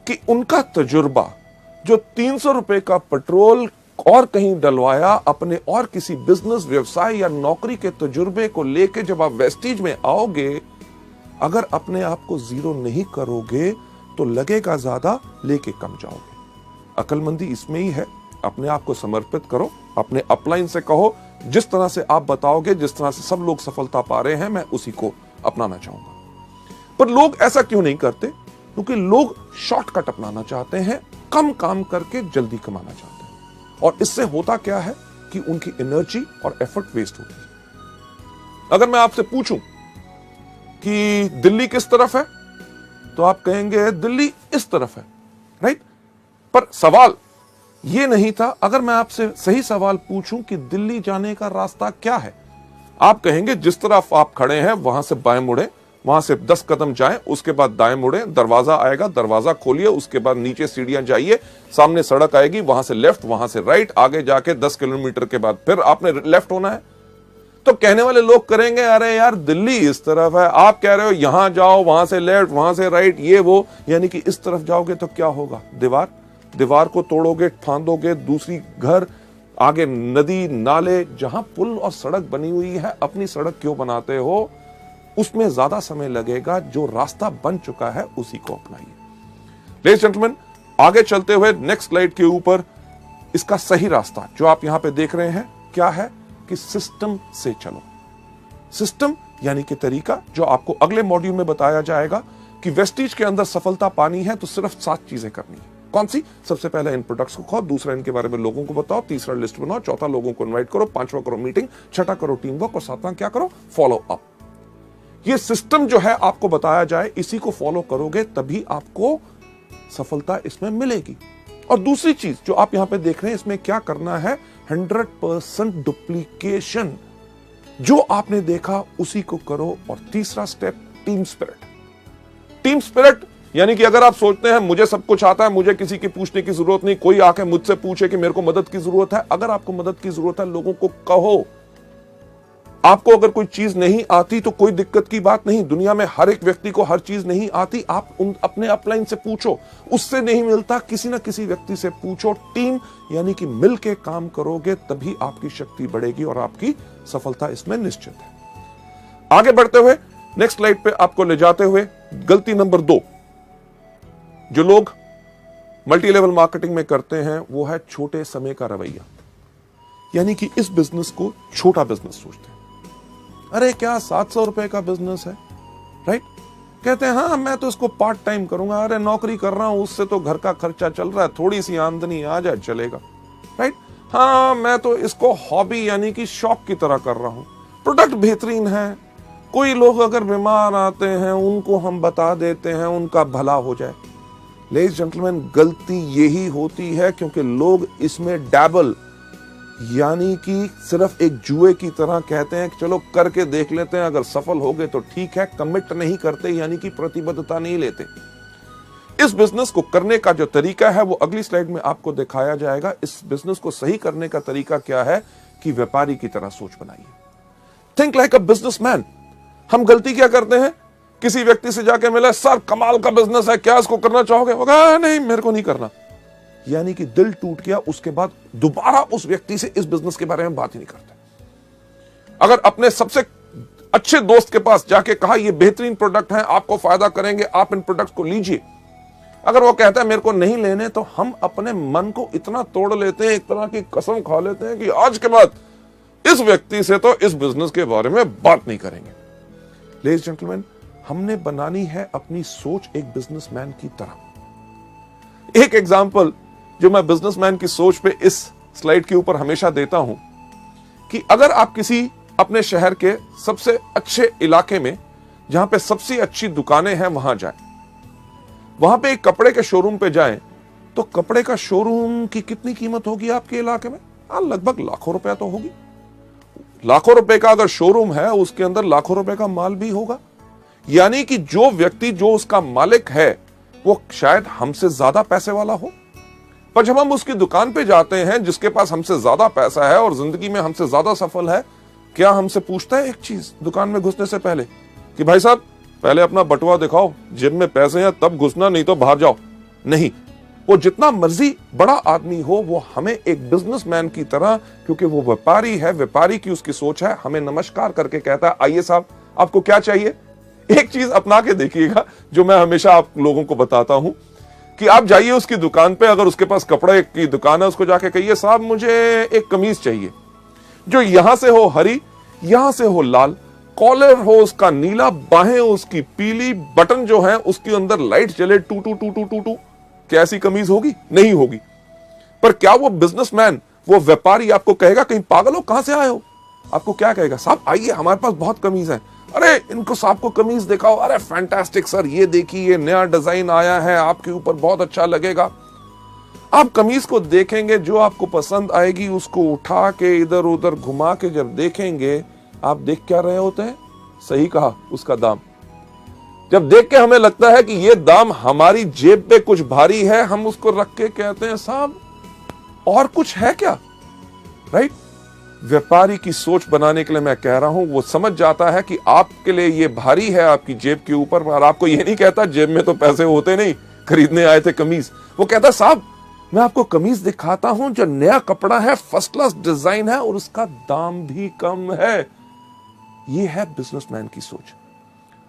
[SPEAKER 1] कि उनका तजुर्बा, जो 300 रुपए का पेट्रोल और कहीं डलवाया, अपने और किसी बिजनेस, व्यवसाय या नौकरी के तजुर्बे को लेके जब आप वेस्टीज में आओगे, अगर अपने आप को जीरो नहीं करोगे तो लगेगा ज्यादा, लेके कम जाओगे। अकलमंदी इसमें ही है। अपने आप को समर्पित करो, अपने अपलाइन से कहो, जिस तरह से आप बताओगे, जिस तरह से सब लोग सफलता पा रहे हैं, मैं उसी को अपनाना चाहूंगा। पर लोग ऐसा क्यों नहीं करते? क्योंकि लोग शॉर्टकट अपनाना चाहते हैं, कम काम करके जल्दी कमाना चाहते हैं। और इससे होता क्या है कि उनकी एनर्जी और एफर्ट वेस्ट होती है। अगर मैं आपसे पूछूं कि दिल्ली किस तरफ है, तो आप कहेंगे दिल्ली इस तरफ है, राइट? पर सवाल यह नहीं था। अगर मैं आपसे सही सवाल पूछूं कि दिल्ली जाने का रास्ता क्या है, आप कहेंगे जिस तरफ आप खड़े हैं वहां से बाएं मुड़े, वहां से 10 कदम जाएं, उसके बाद दाएं मुड़े, दरवाजा आएगा, दरवाजा खोलिए, उसके बाद नीचे सीढ़ियां जाइए, सामने सड़क आएगी, वहां से लेफ्ट, वहां से राइट, आगे जाके 10 किलोमीटर के बाद फिर आपने लेफ्ट होना है। तो कहने वाले लोग करेंगे अरे यार दिल्ली इस तरफ है, आप कह रहे हो यहां जाओ, वहां से लेफ्ट, वहां से राइट, ये वो, यानी कि इस तरफ जाओगे तो क्या होगा? दीवार को तोड़ोगे, फांदोगे, दूसरी घर, आगे नदी, नाले, जहां पुल और सड़क बनी हुई है, अपनी सड़क क्यों बनाते हो? उसमें ज्यादा समय लगेगा। जो रास्ता बन चुका है उसी को अपनाइए। लेडीज जेंटलमैन, आगे चलते हुए नेक्स्ट स्लाइड के ऊपर इसका सही रास्ता जो आप यहां पे देख रहे हैं क्या है कि सिस्टम से चलो। सिस्टम यानी कि तरीका, जो आपको अगले मॉड्यूल में बताया जाएगा कि वेस्टीज के अंदर सफलता पानी है तो सिर्फ 7 चीजें करनी है। कौन सी? सबसे पहले इन प्रोडक्ट्स को खाओ, दूसरा इनके बारे में लोगों को बताओ, तीसरा लिस्ट बनाओ, चौथा लोगों को इनवाइट करो, 5वां करो मीटिंग, 6वां करो टीम वर्क, और 7वां क्या करो? Follow up. ये सिस्टम जो है आपको बताया जाए, इसी को फॉलो करोगे तभी आपको सफलता इसमें मिलेगी। और दूसरी चीज जो आप यहां पे देख रहे हैं, इसमें क्या करना है? 100% डुप्लीकेशन। जो आपने देखा उसी को करो। और तीसरा step, team spirit. Team spirit यानी कि अगर आप सोचते हैं मुझे सब कुछ आता है, मुझे किसी की पूछने की जरूरत नहीं, कोई आके मुझसे पूछे कि मेरे को मदद की जरूरत है, अगर आपको मदद की जरूरत है लोगों को कहो। आपको अगर कोई चीज नहीं आती तो कोई दिक्कत की बात नहीं, दुनिया में हर एक व्यक्ति को हर चीज नहीं आती। आप अपने अपलाइन से पूछो, उससे नहीं मिलता किसी ना किसी व्यक्ति से पूछो। टीम यानी कि मिल के काम करोगे तभी आपकी शक्ति बढ़ेगी और आपकी सफलता इसमें निश्चित है। आगे बढ़ते हुए नेक्स्ट स्लाइड पे आपको ले जाते हुए गलती नंबर 2 जो लोग मल्टी लेवल मार्केटिंग में करते हैं वो है छोटे समय का रवैया, यानी कि इस बिजनेस को छोटा बिजनेस सोचते हैं। अरे क्या 700 रुपए का बिजनेस है, राइट? कहते हैं हाँ मैं तो इसको पार्ट टाइम करूंगा, अरे नौकरी कर रहा हूं उससे तो घर का खर्चा चल रहा है, थोड़ी सी आमदनी आ जाए चलेगा, राइट? हाँ मैं तो इसको हॉबी यानी कि शौक की तरह कर रहा हूं, प्रोडक्ट बेहतरीन है, कोई लोग अगर बीमार आते हैं उनको हम बता देते हैं उनका भला हो जाए। लेडीज जेंटलमैन, गलती यही होती है क्योंकि लोग इसमें डैबल यानी कि सिर्फ एक जुए की तरह कहते हैं कि चलो करके देख लेते हैं, अगर सफल हो गए तो ठीक है, कमिट नहीं करते यानी कि प्रतिबद्धता नहीं लेते। इस बिजनेस को करने का जो तरीका है वो अगली स्लाइड में आपको दिखाया जाएगा। इस बिजनेस को सही करने का तरीका क्या है कि व्यापारी की तरह सोच बनाइए। Think like a businessman. हम गलती क्या करते हैं, किसी व्यक्ति से जाके मिले, सर कमाल का बिजनेस है, क्या इसको करना चाहोगे? वो कहा नहीं मेरे को नहीं करना, यानी कि दिल टूट गया। उसके बाद दोबारा उस व्यक्ति से इस बिजनेस के बारे में बात ही नहीं करते। अगर अपने सबसे अच्छे दोस्त के पास जाके कहा ये बेहतरीन प्रोडक्ट है, आपको फायदा करेंगे, आप इन प्रोडक्ट को लीजिए, अगर वो कहता है मेरे को नहीं लेने, तो हम अपने मन को इतना तोड़ लेते हैं, एक तरह की कसम खा लेते हैं कि आज के बाद इस व्यक्ति से तो इस बिजनेस के बारे में बात नहीं करेंगे। लेडीज जेंटलमैन, हमने बनानी है अपनी सोच एक बिजनेसमैन की तरह। एक एग्जांपल जो मैं बिजनेसमैन की सोच पे इस स्लाइड के ऊपर हमेशा देता हूं कि अगर आप किसी अपने शहर के सबसे अच्छे इलाके में जहां पे सबसे अच्छी दुकानें हैं वहां जाएं, वहां पे एक कपड़े के शोरूम पे जाएं, तो कपड़े का शोरूम की कितनी कीमत होगी आपके इलाके में? लगभग लाखों रुपया तो होगी। लाखों रुपए का अगर शोरूम है उसके अंदर लाखों रुपए का माल भी होगा, यानी कि जो व्यक्ति जो उसका मालिक है वो शायद हमसे ज्यादा पैसे वाला हो। पर जब हम उसकी दुकान पे जाते हैं जिसके पास हमसे ज्यादा पैसा है और जिंदगी में हमसे ज्यादा सफल है, क्या हमसे पूछता है एक चीज दुकान में घुसने से पहले कि भाई साहब पहले अपना बटुआ दिखाओ, जेब में पैसे हैं तब घुसना, नहीं तो बाहर जाओ? नहीं, वो जितना मर्जी बड़ा आदमी हो वो हमें एक बिजनेसमैन की तरह, क्योंकि वो व्यापारी है, व्यापारी की उसकी सोच है, हमें नमस्कार करके कहता है आइए साहब आपको क्या चाहिए। एक चीज अपना के देखिएगा जो मैं हमेशा आप लोगों को बताता हूं कि आप जाइए उसकी दुकान पे, अगर उसके पास कपड़े की दुकान है उसको जाके कहिए साहब मुझे एक कमीज चाहिए जो यहां से हो हरी, यहां से हो लाल, कॉलर हो उसका नीला, बाहें उसकी पीली, बटन जो है उसके अंदर लाइट जले टू टू टू टू टू टू। क्या ऐसी कमीज होगी? नहीं होगी। पर क्या वो बिजनेसमैन, वो व्यापारी आपको कहेगा कहीं पागल हो, कहां से आए हो? आपको क्या कहेगा? साहब आइए हमारे पास बहुत कमीज है। अरे इनको साहब को कमीज दिखाओ, अरे फैंटास्टिक सर, ये देखिए ये नया डिजाइन आया है, आपके ऊपर बहुत अच्छा लगेगा। आप कमीज को देखेंगे, जो आपको पसंद आएगी उसको उठा के इधर उधर घुमा के जब देखेंगे, आप देख क्या रहे होते हैं? सही कहा, उसका दाम। जब देख के हमें लगता है कि ये दाम हमारी जेब पे कुछ भारी है, हम उसको रख के कहते हैं साहब और कुछ है क्या? राइट? व्यापारी की सोच बनाने के लिए मैं कह रहा हूं, वो समझ जाता है कि आपके लिए ये भारी है आपकी जेब के ऊपर, और आपको ये नहीं कहता जेब में तो पैसे होते नहीं, खरीदने आए थे कमीज। वो कहता साहब मैं आपको कमीज दिखाता हूं जो नया कपड़ा है, फर्स्ट क्लास डिजाइन है और उसका दाम भी कम है। ये है बिजनेसमैन की सोच।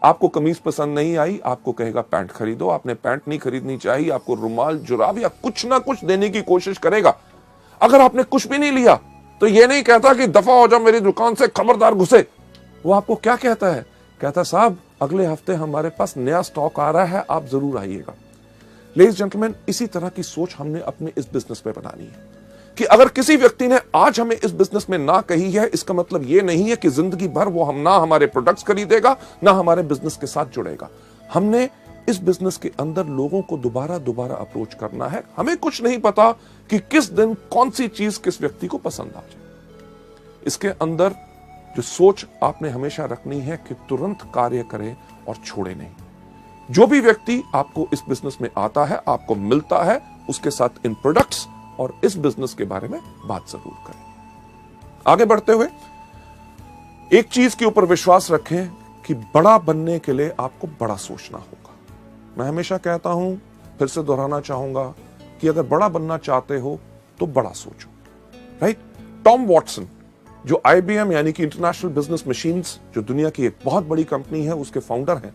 [SPEAKER 1] आपको कमीज पसंद नहीं आई, आपको कहेगा पैंट खरीदो। आपने पैंट नहीं खरीदनी चाहिए, आपको रुमाल, जुराब या कुछ ना कुछ देने की कोशिश करेगा। अगर आपने कुछ भी नहीं लिया तो ये नहीं कहता कि दफा हो जाओ मेरी दुकान से, खबरदार घुसे। वो आपको क्या कहता है? कहता साहब अगले हफ्ते हमारे पास नया स्टॉक आ रहा है, आप जरूर आइएगा। लेडीज जेंटलमैन, इसी तरह की सोच हमने अपने इस बिजनेस में बनानी है कि अगर किसी व्यक्ति ने आज हमें इस बिजनेस में ना कही है, इसका मतलब यह नहीं है कि जिंदगी भर वो हम ना हमारे प्रोडक्ट्स खरीदेगा ना हमारे बिजनेस के साथ जुड़ेगा। हमने इस बिजनेस के अंदर लोगों को दोबारा दोबारा अप्रोच करना है। हमें कुछ नहीं पता कि किस दिन कौन सी चीज किस व्यक्ति को पसंद आ जाए। इसके अंदर जो सोच आपने हमेशा रखनी है कि तुरंत कार्य करें और छोड़े नहीं। जो भी व्यक्ति आपको इस बिजनेस में आता है, आपको मिलता है, उसके साथ इन प्रोडक्ट्स और इस बिजनेस के बारे में बात जरूर करें। आगे बढ़ते हुए एक चीज के ऊपर विश्वास रखें कि बड़ा बनने के लिए आपको बड़ा सोचना होगा। मैं हमेशा कहता हूं, फिर से दोहराना चाहूंगा कि अगर बड़ा बनना चाहते हो तो बड़ा सोचो, राइट? टॉम वॉटसन, जो IBM यानी कि इंटरनेशनल बिजनेस मशीन्स, जो दुनिया की एक बहुत बड़ी कंपनी है, उसके फाउंडर हैं,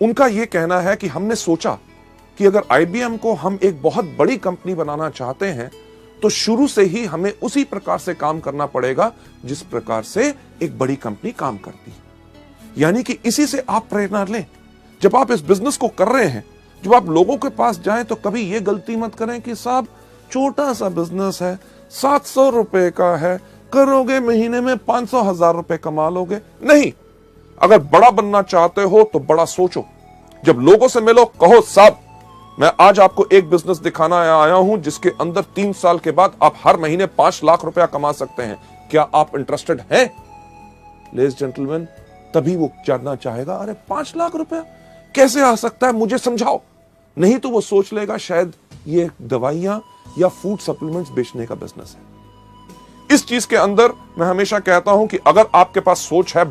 [SPEAKER 1] उनका यह कहना है कि हमने सोचा कि अगर IBM को हम एक बहुत बड़ी कंपनी बनाना चाहते हैं तो शुरू से ही हमें उसी प्रकार से काम करना पड़ेगा जिस प्रकार से एक बड़ी कंपनी काम करती है। यानी कि इसी से आप प्रेरणा लें। जब आप इस बिजनेस को कर रहे हैं, जब आप लोगों के पास जाएं तो कभी यह गलती मत करें कि साहब छोटा सा बिजनेस है, 700 रुपए का है, करोगे महीने में 500,000 रुपए कमा लोगे। नहीं, अगर बड़ा बनना चाहते हो तो बड़ा सोचो। जब लोगों से मिलो, कहो साहब मैं आज आपको एक बिजनेस दिखाना आया हूं जिसके अंदर 3 साल के बाद आप हर महीने 5 लाख रुपया कमा सकते हैं, क्या आप इंटरेस्टेड हैं? लेडीज जेंटलमैन, तभी वो जानना चाहेगा, अरे 5 लाख रुपया कैसे आ सकता है, मुझे समझाओ। नहीं तो वो सोच लेगा शायद ये दवाइयां या फूड सप्लीमेंट्स बेचने का बिजनेस है। इस चीज के अंदर मैं हमेशा कहता हूं कि अगर आपके पास सोच है,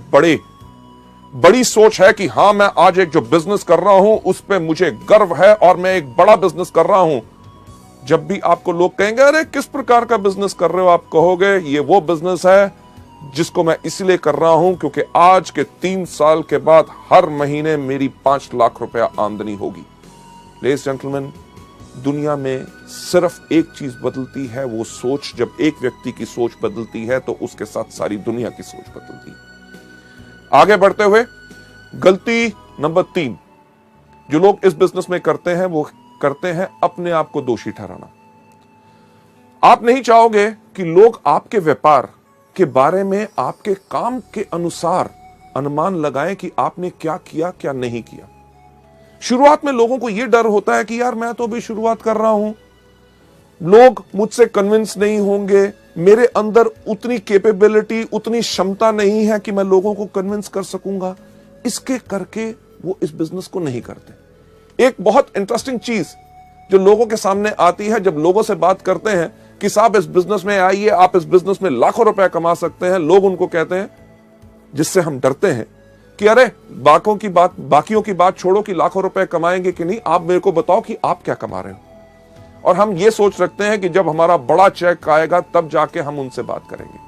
[SPEAKER 1] बड़ी सोच है कि हां मैं आज एक जो बिजनेस कर रहा हूं उस पे मुझे गर्व है और मैं एक बड़ा बिजनेस कर रहा हूं, जब भी आपको लोग कहेंगे अरे किस प्रकार का बिजनेस कर रहे हो, आप कहोगे ये वो बिजनेस है जिसको मैं इसलिए कर रहा हूं क्योंकि आज के 3 साल के बाद हर महीने मेरी 5 लाख रुपया आमदनी होगी। लेडीज जेंटलमैन, दुनिया में सिर्फ एक चीज बदलती है, वो सोच। जब एक व्यक्ति की सोच बदलती है तो उसके साथ सारी दुनिया की सोच बदलती है। आगे बढ़ते हुए, गलती नंबर 3 जो लोग इस बिजनेस में करते हैं वो करते हैं अपने आप को दोषी ठहराना। आप नहीं चाहोगे कि लोग आपके व्यापार के बारे में आपके काम के अनुसार अनुमान लगाएं कि आपने क्या किया क्या नहीं किया। शुरुआत में लोगों को यह डर होता है कि यार मैं तो अभी शुरुआत कर रहा हूं, लोग मुझसे कन्विंस नहीं होंगे, मेरे अंदर उतनी कैपेबिलिटी, उतनी क्षमता नहीं है कि मैं लोगों को कन्विंस कर सकूंगा। इसके करके वो इस बिजनेस को नहीं करते। एक बहुत इंटरेस्टिंग चीज जो लोगों के सामने आती है जब लोगों से बात करते हैं कि साहब इस बिजनेस में आइए, आप इस बिजनेस में लाखों रुपए कमा सकते हैं, लोग उनको कहते हैं, जिससे हम डरते हैं कि अरे बाकियों की बात छोड़ो कि लाखों रुपए कमाएंगे कि नहीं, आप मेरे को बताओ कि आप क्या कमा रहे हो। और हम ये सोच रखते हैं कि जब हमारा बड़ा चेक आएगा तब जाके हम उनसे बात करेंगे।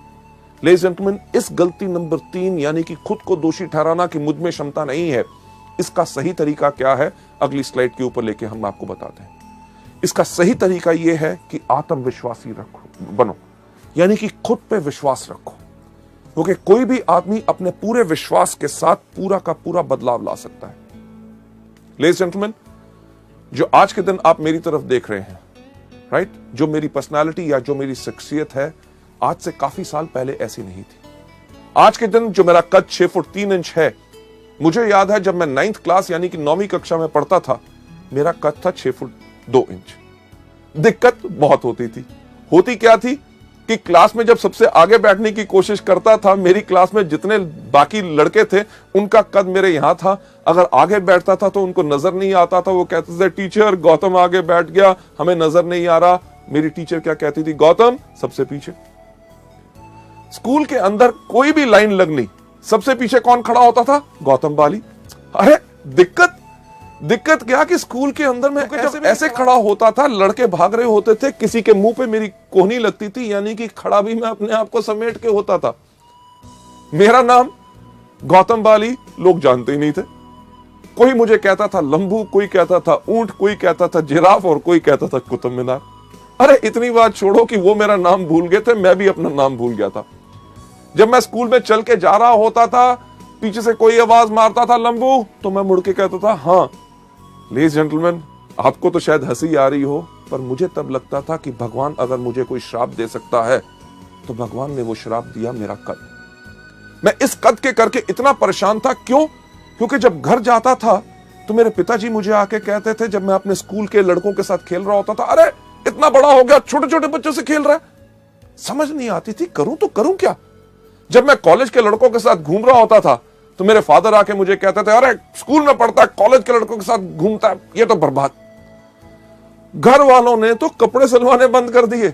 [SPEAKER 1] लेडीज एंड जेंटलमैन, इस गलती नंबर 3 यानी कि खुद को दोषी ठहराना कि मुझ में क्षमता नहीं है, इसका सही तरीका क्या है अगली स्लाइड के ऊपर लेके हम आपको बताते हैं। इसका सही तरीका यह है कि आत्मविश्वासी बनो, यानी कि खुद पे विश्वास रखो, क्योंकि कोई भी आदमी अपने पूरे विश्वास के साथ पूरा का पूरा बदलाव ला सकता है। लेडीज एंड जेंटलमैन, जो आज के दिन आप मेरी तरफ देख रहे हैं, राइट, जो मेरी पर्सनालिटी या जो मेरी शख्सियत है, आज से काफी साल पहले ऐसी नहीं थी। आज के दिन जो मेरा कद 6 फुट 3 इंच है, मुझे याद है जब मैं 9th क्लास यानी कि 9वीं कक्षा में पढ़ता था, मेरा कद था 6 फुट 2 इंच। दिक्कत बहुत होती थी। होती क्या थी कि क्लास में जब सबसे आगे बैठने की कोशिश करता था, मेरी क्लास में जितने बाकी लड़के थे उनका कद मेरे यहां था, अगर आगे बैठता था तो उनको नजर नहीं आता था। वो कहते थे टीचर गौतम आगे बैठ गया, हमें नजर नहीं आ रहा। मेरी टीचर क्या कहती थी, गौतम सबसे पीछे। स्कूल के अंदर कोई भी लाइन लगनी, सबसे पीछे कौन खड़ा होता था, गौतम बाली। अरे दिक्कत क्या कि स्कूल के अंदर में जब ऐसे खड़ा होता था, लड़के भाग रहे होते थे, किसी के मुंह पे मेरी कोहनी लगती थी, यानी कि खड़ा भी मैं अपने आप को समेट के होता था। मेरा नाम गौतम बाली लोग जानते ही नहीं थे। कोई मुझे कहता था लंबू, कोई कहता था ऊंट, कोई कहता था जिराफ और कोई कहता था कुतुब मीनार। अरे इतनी बात छोड़ो कि वो मेरा नाम भूल गए थे, मैं भी अपना नाम भूल गया था। जब मैं स्कूल में चल के जा रहा होता था, पीछे से कोई आवाज मारता था लंबू, तो मैं मुड़ के कहता था हाँ। लेडीज जेंटलमैन, आपको तो शायद हंसी आ रही हो, पर मुझे तब लगता था कि भगवान अगर मुझे कोई श्राप दे सकता है तो भगवान ने वो श्राप दिया मेरा कद। मैं इस कद के करके इतना परेशान था। क्यों? क्योंकि जब घर जाता था तो मेरे पिताजी मुझे आके कहते थे, जब मैं अपने स्कूल के लड़कों के साथ खेल रहा होता था, अरे इतना बड़ा हो गया, छोटे छोटे बच्चों से खेल रहा है। समझ नहीं आती थी करूं तो करूं क्या। जब मैं कॉलेज के लड़कों के साथ घूम रहा होता था तो मेरे फादर आके मुझे कहते थे, अरे स्कूल में पढ़ता है, कॉलेज के लड़कों के साथ घूमता है, ये तो बर्बाद। घर वालों ने तो कपड़े सिलवाने बंद कर दिए।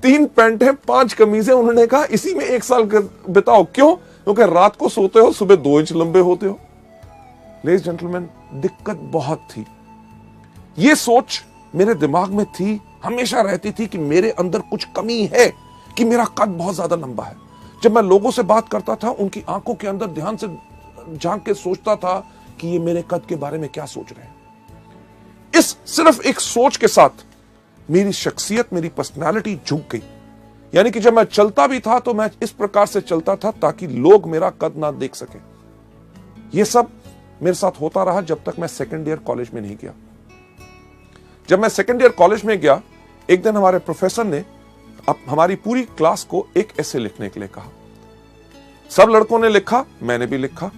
[SPEAKER 1] 3 पैंटें 5 कमीजें, उन्होंने कहा इसी में 1 साल बिताओ। क्यों? क्योंकि रात को सोते हो, सुबह 2 इंच लंबे होते हो। लेडीज जेंटलमैन, दिक्कत बहुत थी। यह सोच मेरे दिमाग में थी, हमेशा रहती थी कि मेरे अंदर कुछ कमी है, कि मेरा कद बहुत ज्यादा लंबा है। जब मैं लोगों से बात करता था, उनकी आंखों के अंदर ध्यान से झांक के सोचता था कि ये मेरे कद के बारे में क्या सोच रहे हैं। इस सिर्फ एक सोच के साथ मेरी शख्सियत, मेरी पर्सनालिटी झुक गई। यानी कि जब मैं चलता भी था तो मैं इस प्रकार से चलता था ताकि लोग मेरा कद ना देख सके। यह सब मेरे साथ होता रहा जब तक मैं सेकेंड ईयर कॉलेज में नहीं गया। जब मैं सेकेंड ईयर कॉलेज में गया, एक दिन हमारे प्रोफेसर ने अब हमारी पूरी क्लास को एक ऐसे लिखने के लिए कहा। सब लड़कों ने लिखा, मैंने भी लिखा।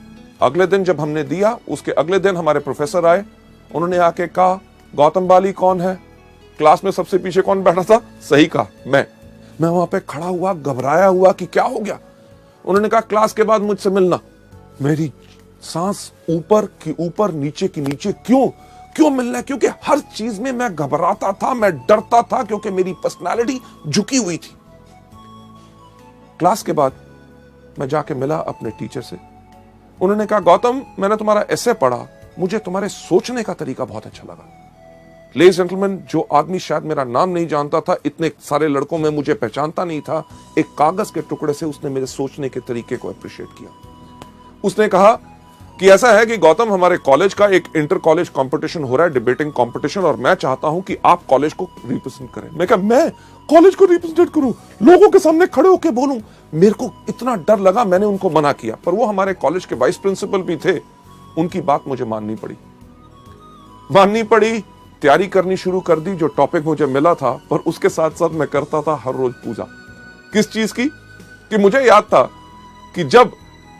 [SPEAKER 1] अगले दिन जब हमने दिया, उसके अगले दिन हमारे प्रोफेसर आए। उन्होंने आके कहा, गौतम बाली कौन है? क्लास में सबसे पीछे कौन बैठा था? सही कहा, मैं वहां पे खड़ा हुआ, घबराया हुआ कि क्या हो गया। उन्होंने कहा, क्लास के बाद मुझसे मिलना। मेरी सांस ऊपर की ऊपर, नीचे की नीचे। क्यों मिलना है? क्योंकि हर चीज में मैं घबराता था, मैं डरता था, क्योंकि मेरी पर्सनालिटी झुकी हुई थी। क्लास के बाद मैं जाके मिला अपने टीचर से। उन्होंने कहा, गौतम, मैंने तुम्हारा एसे पढ़ा, मुझे तुम्हारे सोचने का तरीका बहुत अच्छा लगा। लेडीज जेंटलमैन, जो आदमी शायद मेरा नाम नहीं जानता था, इतने सारे लड़कों में मुझे पहचानता नहीं था, एक कागज के टुकड़े से उसने मेरे सोचने के तरीके को अप्रिशिएट किया। उसने कहा कि ऐसा है कि गौतम, हमारे कॉलेज का एक इंटर कॉलेज कंपटीशन हो रहा है, डिबेटिंग कंपटीशन, और मैं चाहता हूं कि आप कॉलेज को रिप्रेजेंट करें। मैं कहा, मैं कॉलेज को रिप्रेजेंट करूं, लोगों के सामने खड़े होकर बोलूं? मेरे को इतना डर लगा, मैंने उनको मना किया। पर वो हमारे कॉलेज के वाइस प्रिंसिपल भी थे, उनकी बात मुझे माननी पड़ी। तैयारी करनी शुरू कर दी। जो टॉपिक मुझे मिला था, पर उसके साथ साथ मैं करता था हर रोज पूजा। किस चीज की? कि मुझे याद था कि जब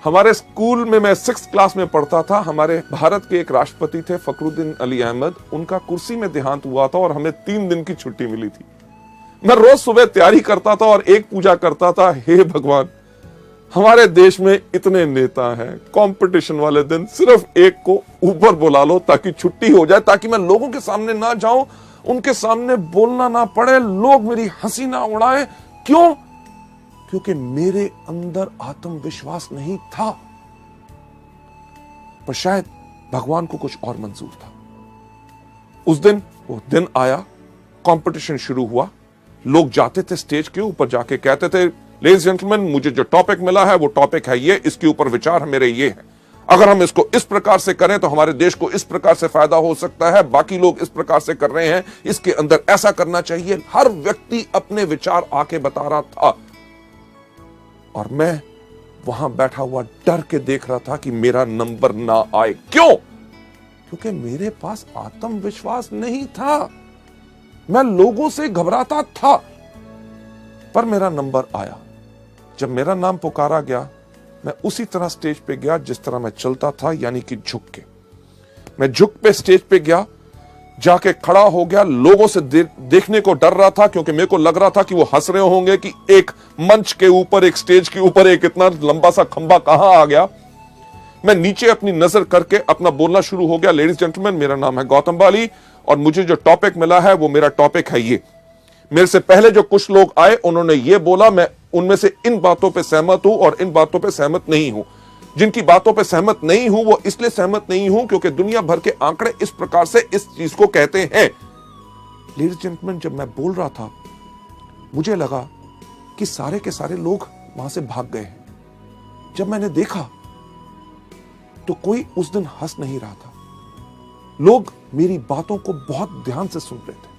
[SPEAKER 1] हमारे स्कूल में मैं 6th क्लास में पढ़ता था, हमारे भारत के एक राष्ट्रपति थे फखरुद्दीन अली अहमद, उनका कुर्सी में देहांत हुआ था और हमें 3 दिन की छुट्टी मिली थी। मैं रोज सुबह तैयारी करता था और एक पूजा करता था, हे भगवान, हमारे देश में इतने नेता हैं, कंपटीशन वाले दिन सिर्फ एक को ऊपर बुला लो ताकि छुट्टी हो जाए, ताकि मैं लोगों के सामने ना जाऊं, उनके सामने बोलना ना पड़े, लोग मेरी हंसी ना उड़ाएं। क्यों? क्योंकि मेरे अंदर आत्मविश्वास नहीं था। पर शायद भगवान को कुछ और मंजूर था। उस दिन वो दिन आया, कंपटीशन शुरू हुआ। लोग जाते थे स्टेज के ऊपर, जाके कहते थे, लेडीज जेंटलमैन, मुझे जो टॉपिक मिला है वो टॉपिक है ये, इसके ऊपर विचार मेरे ये है। अगर हम इसको इस प्रकार से करें तो हमारे देश को इस प्रकार से फायदा हो सकता है, बाकी लोग इस प्रकार से कर रहे हैं, इसके अंदर ऐसा करना चाहिए। हर व्यक्ति अपने विचार आके बता रहा था और मैं वहां बैठा हुआ डर के देख रहा था कि मेरा नंबर ना आए। क्यों? क्योंकि मेरे पास आत्मविश्वास नहीं था। मैं लोगों से घबराता था। पर मेरा नंबर आया। जब मेरा नाम पुकारा गया, मैं उसी तरह स्टेज पे गया जिस तरह मैं चलता था, यानी कि झुक के। मैं झुक पे स्टेज पे गया, जाके खड़ा हो गया। लोगों से देखने को डर रहा था, क्योंकि मेरे को लग रहा था कि वो हंस रहे होंगे कि एक मंच के ऊपर, एक स्टेज के ऊपर एक इतना लंबा सा खंबा कहां आ गया। मैं नीचे अपनी नजर करके अपना बोलना शुरू हो गया, लेडीज जेंटलमैन, मेरा नाम है गौतम बाली और मुझे जो टॉपिक मिला है वो मेरा टॉपिक है ये। मेरे से पहले जो कुछ लोग आए, उन्होंने ये बोला, मैं उनमें से इन बातों पे सहमत हूं और इन बातों पे सहमत नहीं हूं। जिनकी बातों पे सहमत नहीं हूं, वो इसलिए सहमत नहीं हूं क्योंकि दुनिया भर के आंकड़े इस प्रकार से इस चीज को कहते हैं। लेडीज जेंटलमैन, जब मैं बोल रहा था, मुझे लगा कि सारे के सारे लोग वहां से भाग गए हैं। जब मैंने देखा तो कोई उस दिन हंस नहीं रहा था। लोग मेरी बातों को बहुत ध्यान से सुन रहे थे।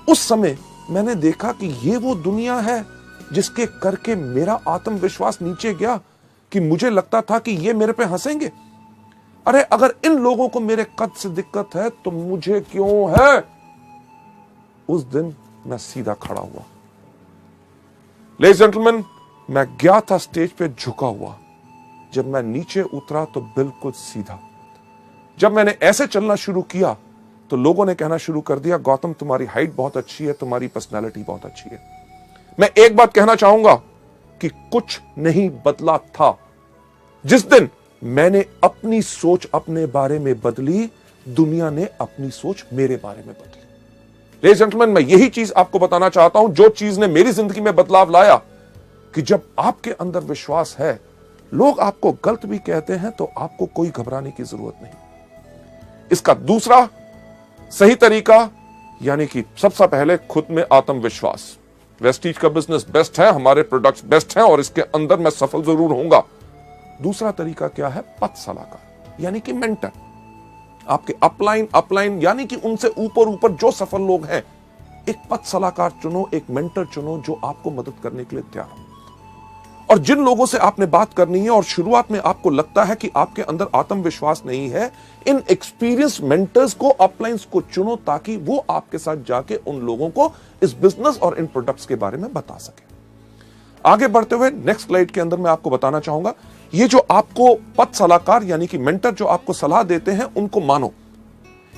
[SPEAKER 1] उस समय मैंने देखा कि ये वो दुनिया है जिसके करके मेरा आत्मविश्वास नीचे गया, कि मुझे लगता था कि ये मेरे पे हंसेंगे। अरे अगर इन लोगों को मेरे कद से दिक्कत है तो मुझे क्यों है? उस दिन मैं सीधा खड़ा हुआ। लेडीज जेंटलमैन, मैं गया था स्टेज पे झुका हुआ। जब मैं नीचे उतरा तो बिल्कुल सीधा। जब मैंने ऐसे चलना शुरू किया तो लोगों ने कहना शुरू कर दिया, गौतम, तुम्हारी हाइट बहुत अच्छी है, तुम्हारी पर्सनालिटी बहुत अच्छी है। मैं एक बात कहना चाहूंगा कि कुछ नहीं बदला था। जिस दिन मैंने अपनी सोच अपने बारे में बदली, दुनिया ने अपनी सोच मेरे बारे में बदली। लेडीज जेंटलमैन, मैं यही चीज आपको बताना चाहता हूं। जो चीज ने मेरी जिंदगी में बदलाव लाया, कि जब आपके अंदर विश्वास है, लोग आपको गलत भी कहते हैं तो आपको कोई घबराने की जरूरत नहीं। इसका दूसरा सही तरीका यानी कि सबसे पहले खुद में आत्मविश्वास। वेस्टीज का बिजनेस बेस्ट है, हमारे प्रोडक्ट्स बेस्ट हैं और इसके अंदर मैं सफल जरूर होऊंगा। दूसरा तरीका क्या है? पथ सलाहकार यानी कि मेंटर। आपके अपलाइन यानी कि उनसे ऊपर जो सफल लोग हैं, एक पथ सलाहकार चुनो, एक मेंटर चुनो जो आपको मदद करने के लिए तैयार हो। और जिन लोगों से आपने बात करनी है और शुरुआत में आपको लगता है कि आपके अंदर आत्मविश्वास नहीं है, इन एक्सपीरियंस मेंटर्स को, अपलाइंस को चुनो ताकि वो आपके साथ जाके उन लोगों को इस बिजनेस और इन प्रोडक्ट्स के बारे में बता सके। आगे बढ़ते हुए नेक्स्ट स्लाइड के अंदर मैं आपको बताना चाहूंगा, ये जो आपको पथ सलाहकार यानी कि मेंटर जो आपको सलाह देते हैं, उनको मानो।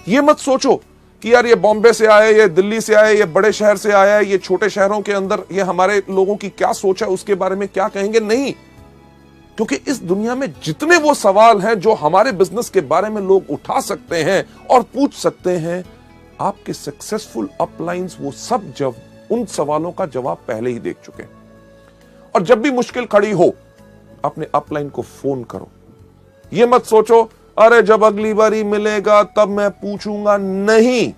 [SPEAKER 1] ये मत सोचो कि यार ये बॉम्बे से आए, ये दिल्ली से आए, ये बड़े शहर से आया है, ये छोटे शहरों के अंदर ये हमारे लोगों की क्या सोच है, उसके बारे में क्या कहेंगे। नहीं, क्योंकि इस दुनिया में जितने वो सवाल हैं जो हमारे बिजनेस के बारे में लोग उठा सकते हैं और पूछ सकते हैं, आपके सक्सेसफुल अपलाइंस वो सब जब उन सवालों का जवाब पहले ही देख चुके हैं। और जब भी मुश्किल खड़ी हो, अपने अपलाइन को फोन करो। ये मत सोचो अरे जब अगली बारी मिलेगा तब मैं पूछूंगा। नहीं,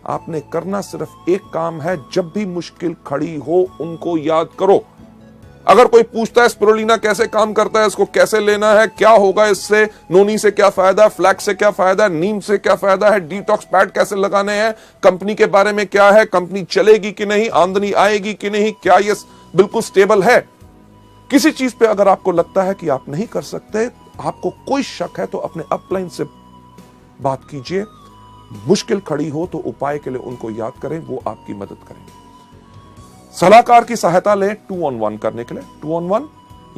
[SPEAKER 1] आपने करना सिर्फ एक काम है, जब भी मुश्किल खड़ी हो उनको याद करो। अगर कोई पूछता है स्पिरुलिना कैसे काम करता है, इसको कैसे लेना है, क्या होगा इससे, नोनी से क्या फायदा है, फ्लैक्स से क्या फायदा है, नीम से क्या फायदा है, डिटॉक्स पैड कैसे लगाने हैं, कंपनी के बारे में क्या है, कंपनी चलेगी कि नहीं, आमदनी आएगी कि नहीं, क्या ये बिल्कुल स्टेबल है, किसी चीज पे अगर आपको लगता है कि आप नहीं कर सकते, आपको कोई शक है, तो अपने अपलाइन से बात कीजिए। मुश्किल खड़ी हो तो उपाय के लिए उनको याद करें, वो आपकी मदद करेंगे। सलाहकार की सहायता लें 2 on 1 करने के लिए। 2 on 1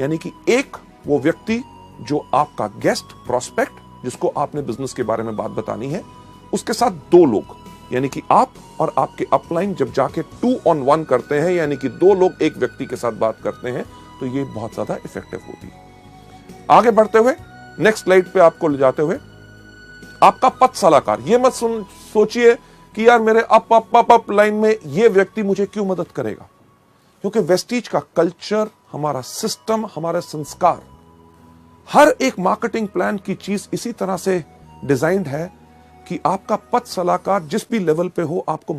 [SPEAKER 1] यानी कि एक वो व्यक्ति जो आपका गेस्ट प्रोस्पेक्ट, जिसको आपने बिजनेस के बारे में बात बतानी है, उसके साथ 2 लोग यानी कि आप और आपके अपलाइन जब जाके 2 on 1 करते हैं, यानी कि 2 लोग एक व्यक्ति के साथ बात करते हैं, तो ये बहुत ज्यादा इफेक्टिव होती है। आगे बढ़ते हुए नेक्स्ट स्लाइड पे आपको ले जाते हुए, आपका पथ सलाहकार। ये मत सोचिए कि यार मेरे अप लाइन में ये व्यक्ति मुझे क्यों मदद करेगा, क्योंकि वेस्टीज का कल्चर, हमारा सिस्टम, हमारे संस्कार, हर एक मार्केटिंग प्लान की चीज इसी तरह से डिजाइंड है कि आपका पथ सलाहकार जिस भी लेवल पे हो आपको